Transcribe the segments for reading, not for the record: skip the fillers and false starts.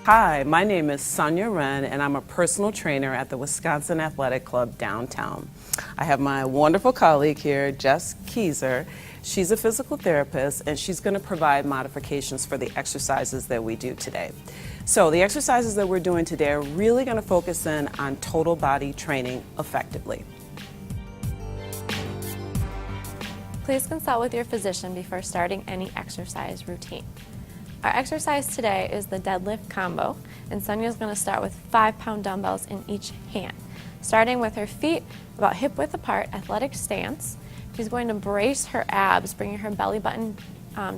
Hi, my name is Sonya Wren, and I'm a personal trainer at the Wisconsin Athletic Club downtown. I have my wonderful colleague here, Kieser. She's a physical therapist, and she's going to provide modifications for the exercises that we do today. So the exercises that we're doing today are really going to focus in on total body training effectively. Please consult with your physician before starting any exercise routine. Our exercise today is the deadlift combo, and Sonya is going to start with 5-pound dumbbells in each hand. Starting with her feet about hip width apart, athletic stance. She's going to brace her abs, bringing her belly button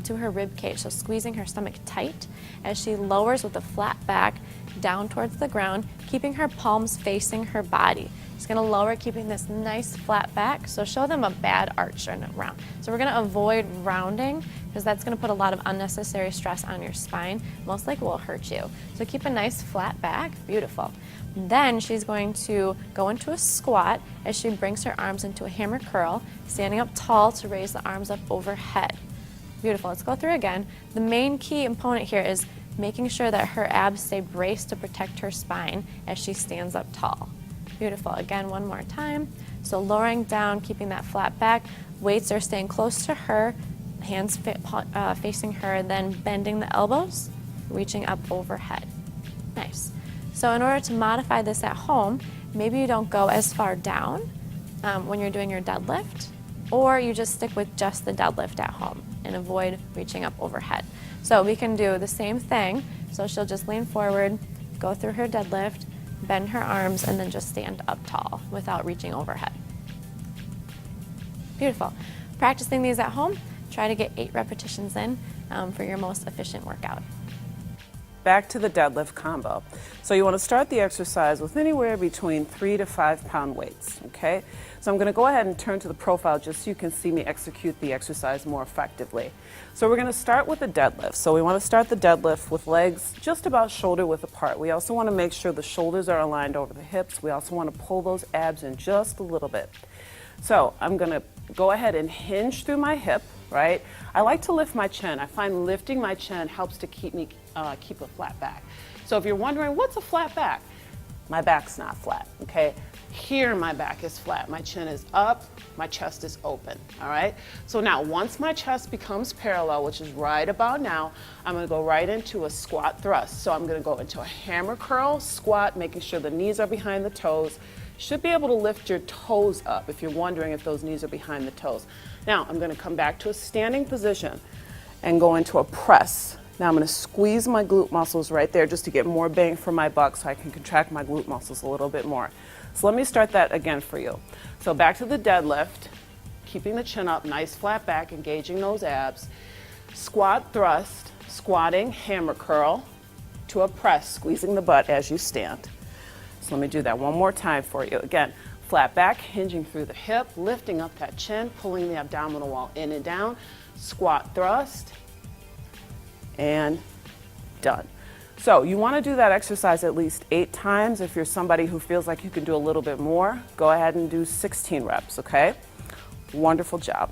to her rib cage, so squeezing her stomach tight as she lowers with a flat back down towards the ground, keeping her palms facing her body. She's going to lower, keeping this nice flat back, so show them a bad arch and a round. So we're going to avoid rounding because that's going to put a lot of unnecessary stress on your spine, most likely will hurt you. So keep a nice flat back, beautiful. Then she's going to go into a squat as she brings her arms into a hammer curl, standing up tall to raise the arms up overhead. Beautiful, let's go through again. The main key component here is making sure that her abs stay braced to protect her spine as she stands up tall. Beautiful, again one more time. So lowering down, keeping that flat back, weights are staying close to her, hands facing her, then bending the elbows, reaching up overhead. Nice. So in order to modify this at home, maybe you don't go as far down when you're doing your deadlift, or you just stick with just the deadlift at home and avoid reaching up overhead. So we can do the same thing. So she'll just lean forward, go through her deadlift, bend her arms, and then just stand up tall without reaching overhead. Beautiful. Practicing these at home, try to get 8 repetitions in for your most efficient workout. Back to the deadlift combo. So you want to start the exercise with anywhere between 3 to 5-pound weights, okay? So I'm going to go ahead and turn to the profile just so you can see me execute the exercise more effectively. So we're going to start with the deadlift. So we want to start the deadlift with legs just about shoulder width apart. We also want to make sure the shoulders are aligned over the hips. We also want to pull those abs in just a little bit. So I'm going to go ahead and hinge through my hip, right? I like to lift my chin. I find lifting my chin helps to keep a flat back. So if you're wondering, what's a flat back? My back's not flat, okay? Here my back is flat. My chin is up, my chest is open, all right? So now once my chest becomes parallel, which is right about now, I'm gonna go right into a squat thrust. So I'm gonna go into a hammer curl, squat, making sure the knees are behind the toes. You should be able to lift your toes up if you're wondering if those knees are behind the toes. Now I'm gonna come back to a standing position and go into a press. Now I'm going to squeeze my glute muscles right there just to get more bang for my buck so I can contract my glute muscles a little bit more. So let me start that again for you. So back to the deadlift, keeping the chin up, nice flat back, engaging those abs. Squat thrust, squatting, hammer curl to a press, squeezing the butt as you stand. So let me do that one more time for you. Again, flat back, hinging through the hip, lifting up that chin, pulling the abdominal wall in and down. Squat thrust, and done. So you want to do that exercise at least 8 times. If you're somebody who feels like you can do a little bit more, go ahead and do 16 reps, okay? Wonderful job.